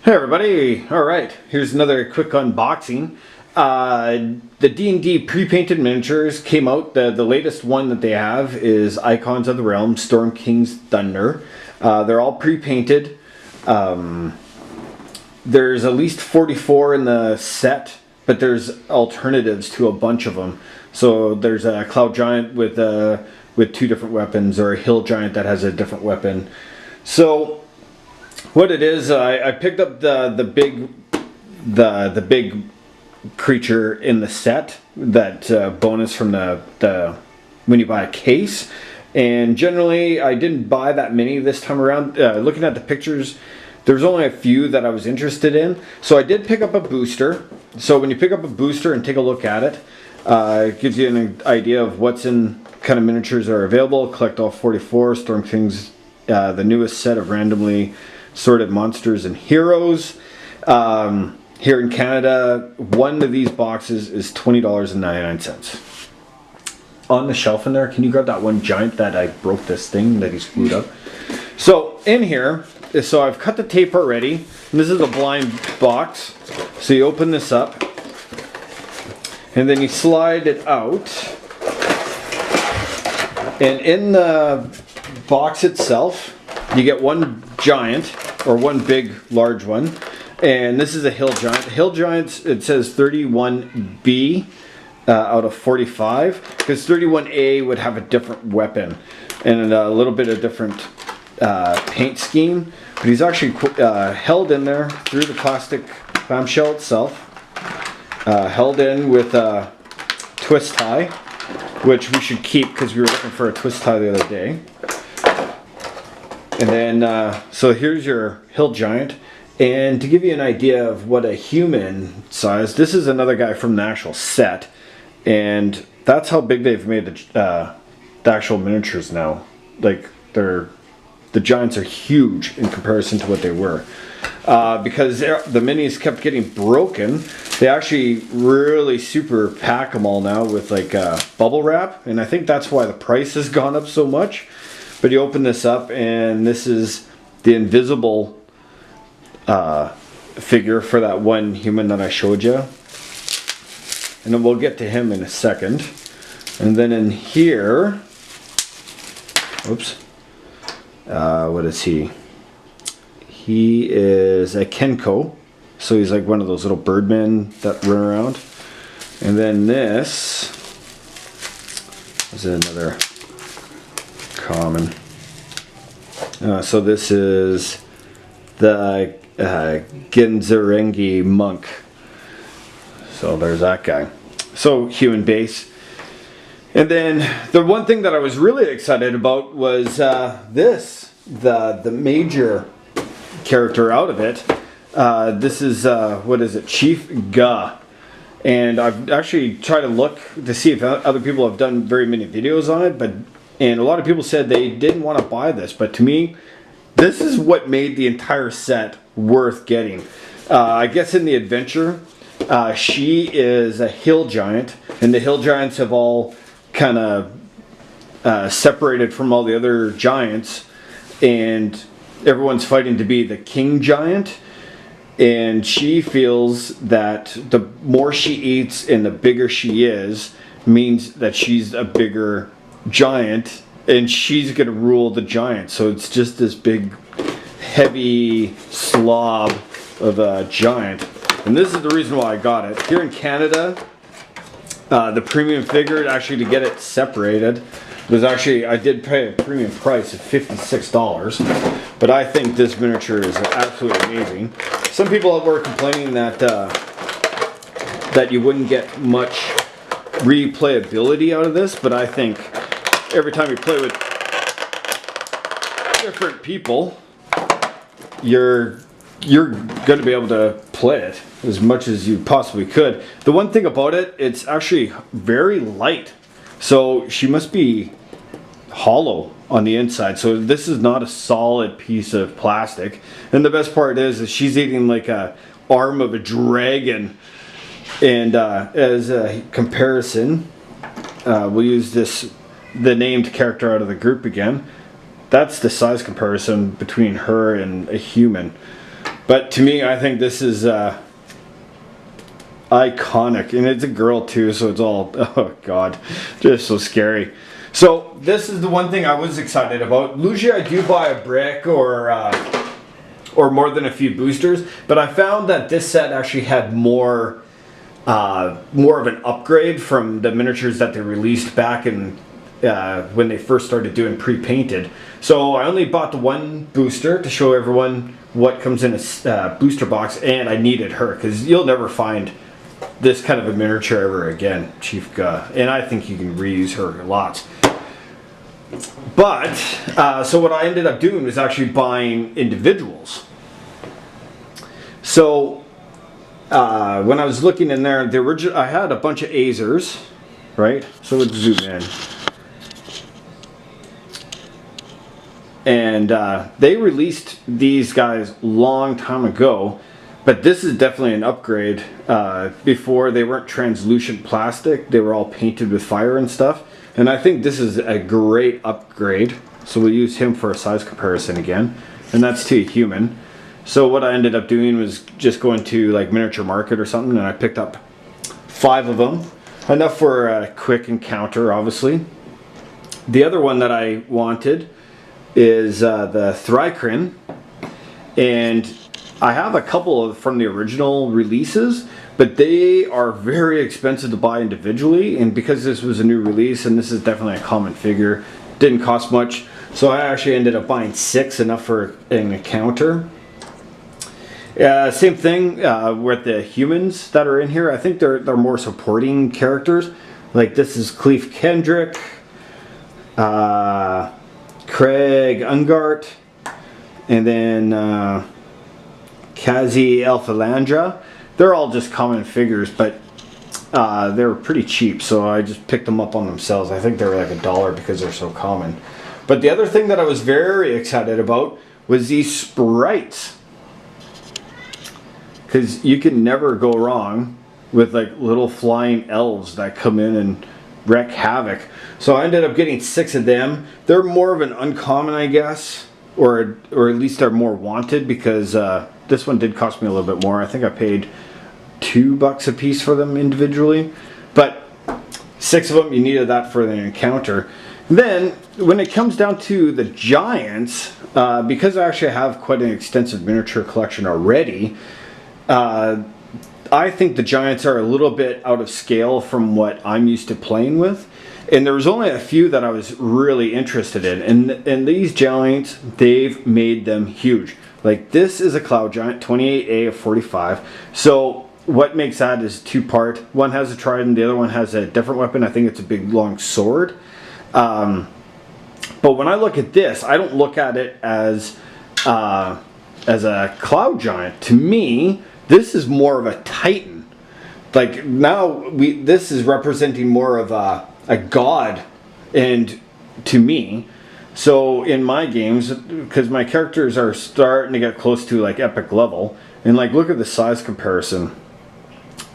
Hey everybody! Alright, here's another quick unboxing. The D&D pre-painted miniatures came out. The latest one that they have is Icons of the Realm, Storm King's Thunder. They're all pre-painted. There's at least 44 in the set, but there's alternatives to a bunch of them. So there's a Cloud Giant with two different weapons, or a Hill Giant that has a different weapon. So what it is, I picked up the big creature in the set, that bonus from the when you buy a case. And generally, I didn't buy that many this time around. Looking at the pictures, there's only a few that I was interested in. So I did pick up a booster. So when you pick up a booster and take a look at it, it gives you an idea of what's in kind of miniatures are available. Collect all 44 Storm Kings, the newest set of randomly sorted monsters and heroes. Here in Canada, one of these boxes is $20.99. On the shelf in there, can you grab that one giant that I broke this thing that he screwed up? So in here, so I've cut the tape already, and this is a blind box. So you open this up, and then you slide it out, and in the box itself, you get one giant, or one big large one, and this is a Hill Giant. Hill Giants, it says 31B out of 45, because 31A would have a different weapon and a little bit of different paint scheme, but he's actually held in there through the plastic clamshell itself, held in with a twist tie, which we should keep because we were looking for a twist tie the other day. And then, so here's your Hill Giant. And to give you an idea of what a human size, this is another guy from the actual set. And that's how big they've made the actual miniatures now. Like, the giants are huge in comparison to what they were. Because the minis kept getting broken, they actually really super pack them all now with like bubble wrap. And I think that's why the price has gone up so much. But you open this up, and this is the invisible figure for that one human that I showed you. And then we'll get to him in a second. And then in here, oops, what is he? He is a Kenko. So he's like one of those little birdmen that run around. And then this is another common. So this is the Ginzarengi monk. So there's that guy. So human base. And then the one thing that I was really excited about was this, the major character out of it. This is what is it, Chief Guh. And I've actually tried to look to see if other people have done very many videos on it, and a lot of people said they didn't want to buy this, but to me, this is what made the entire set worth getting. I guess in the adventure, she is a Hill Giant, and the Hill Giants have all kind of separated from all the other giants, and everyone's fighting to be the King Giant. And she feels that the more she eats and the bigger she is, means that she's a bigger giant, and she's gonna rule the giant. So it's just this big heavy slob of a giant, and this is the reason why I got it. Here in Canada, the premium figure, actually to get it separated, was actually, I did pay a premium price of $56, but I think this miniature is absolutely amazing. Some people were complaining that that you wouldn't get much replayability out of this, but I think every time you play with different people, you're going to be able to play it as much as you possibly could. The one thing about it, it's actually very light, so she must be hollow on the inside. So this is not a solid piece of plastic. And the best part is she's eating like a arm of a dragon. And as a comparison, we'll use the named character out of the group again. That's the size comparison between her and a human. But to me, I think this is iconic, and it's a girl too, so it's all, oh god, just so scary. So this is the one thing I was excited about. Usually I do buy a brick or more than a few boosters, but I found that this set actually had more of an upgrade from the miniatures that they released back in when they first started doing pre-painted. So I only bought the one booster to show everyone what comes in a booster box, and I needed her because you'll never find this kind of a miniature ever again, Chief Guh, and I think you can reuse her lots. But so what I ended up doing was actually buying individuals. So when I was looking in there, the original, I had a bunch of Azers, right? So let's zoom in. And they released these guys long time ago, but this is definitely an upgrade. Before, they weren't translucent plastic, they were all painted with fire and stuff. And I think this is a great upgrade. So we'll use him for a size comparison again. And that's to a human. So what I ended up doing was just going to like Miniature Market or something, and I picked up 5 of them. Enough for a quick encounter, obviously. The other one that I wanted is the Thrycrin. And I have a couple from the original releases, but they are very expensive to buy individually, and because this was a new release and this is definitely a common figure, didn't cost much, so I actually ended up buying 6, enough for an encounter. Same thing with the humans that are in here. I think they're more supporting characters. Like this is Cleve Kendrick, Craig Ungart, and then Kazi Alphalandra. They're all just common figures, but they were pretty cheap, so I just picked them up on themselves. I think they were like $1 because they're so common. But the other thing that I was very excited about was these sprites, because you can never go wrong with like little flying elves that come in and wreak havoc. So I ended up getting 6 of them. They're more of an uncommon, I guess, or at least they're more wanted, because this one did cost me a little bit more. I think I paid $2 a piece for them individually, but 6 of them, you needed that for the encounter. Then when it comes down to the giants, because I actually have quite an extensive miniature collection already, I think the giants are a little bit out of scale from what I'm used to playing with. And there was only a few that I was really interested in. And these giants, they've made them huge. Like this is a cloud giant, 28A of 45. So what makes that is 2-part. One has a trident, the other one has a different weapon. I think it's a big long sword. But when I look at this, I don't look at it as a cloud giant. To me, this is more of a titan. Like now, this is representing more of a god, and to me, so in my games, because my characters are starting to get close to like epic level, and like look at the size comparison.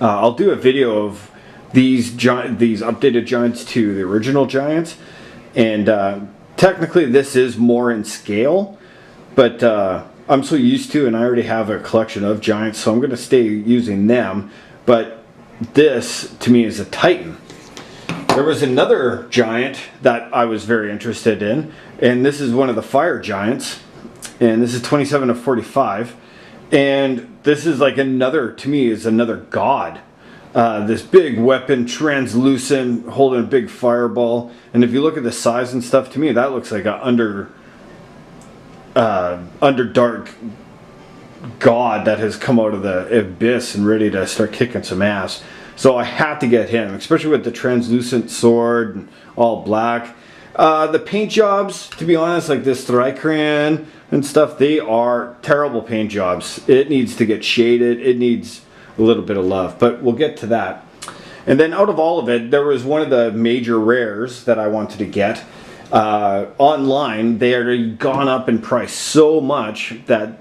I'll do a video of these updated giants to the original giants, and technically this is more in scale, but I'm so used to, and I already have a collection of giants, so I'm going to stay using them. But this to me is a titan. There was another giant that I was very interested in, and this is one of the fire giants, and this is 27 of 45, and this is like another, to me, is another god. This big weapon, translucent, holding a big fireball, and if you look at the size and stuff, to me that looks like a underdark god that has come out of the abyss and ready to start kicking some ass. So I had to get him, especially with the translucent sword and all black. The paint jobs, to be honest, like this Thrycrin and stuff, they are terrible paint jobs. It needs to get shaded. It needs a little bit of love, but we'll get to that. And then out of all of it, there was one of the major rares that I wanted to get. Online, they had gone up in price so much that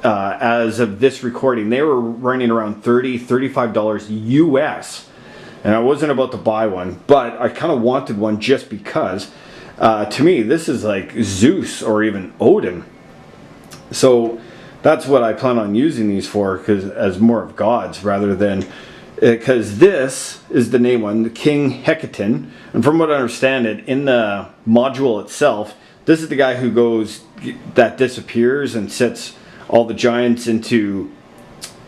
as of this recording, they were running around $35 US, and I wasn't about to buy one, but I kind of wanted one just because to me this is like Zeus or even Odin. So that's what I plan on using these for, because as more of gods rather than, because this is the name one, the King Hecaton, and from what I understand it, in the module itself, this is the guy who goes, that disappears and sets all the giants into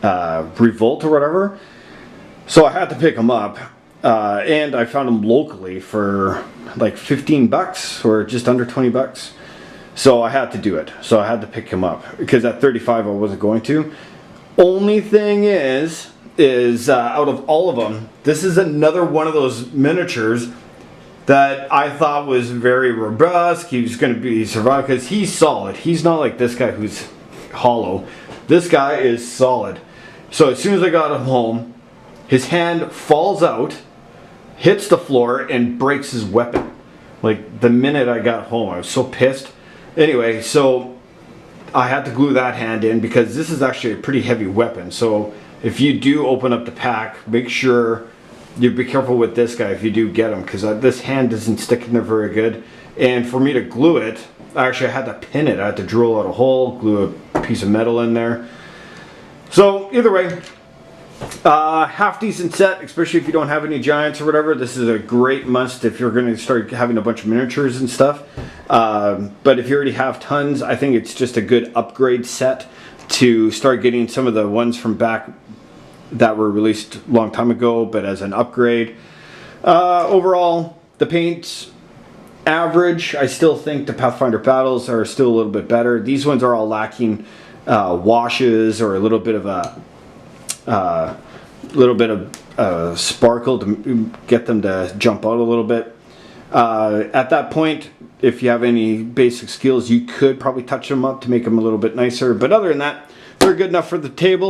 revolt or whatever. So I had to pick him up, and I found him locally for like 15 bucks or just under 20 bucks. So I had to do it. So I had to pick him up because at 35 I wasn't going to. Only thing is out of all of them, this is another one of those miniatures that I thought was very robust. He was going to be survive because he's solid. He's not like this guy who's hollow. This guy is solid. So as soon as I got him home, his hand falls out, hits the floor, and breaks his weapon. Like the minute I got home, I was so pissed. Anyway, so I had to glue that hand in because this is actually a pretty heavy weapon. So if you do open up the pack, make sure you be careful with this guy if you do get him, because this hand doesn't stick in there very good. And for me to glue it, actually I had to pin it. I had to drill out a hole, glue a piece of metal in there. So either way, half decent set, especially if you don't have any giants or whatever. This is a great must if you're going to start having a bunch of miniatures and stuff. But if you already have tons, I think it's just a good upgrade set to start getting some of the ones from back that were released a long time ago, but as an upgrade. Overall, the paint's average. I still think the Pathfinder battles are still a little bit better. These ones are all lacking washes or a little bit of sparkle to get them to jump out a little bit. At that point, if you have any basic skills, you could probably touch them up to make them a little bit nicer. But other than that, they're good enough for the table.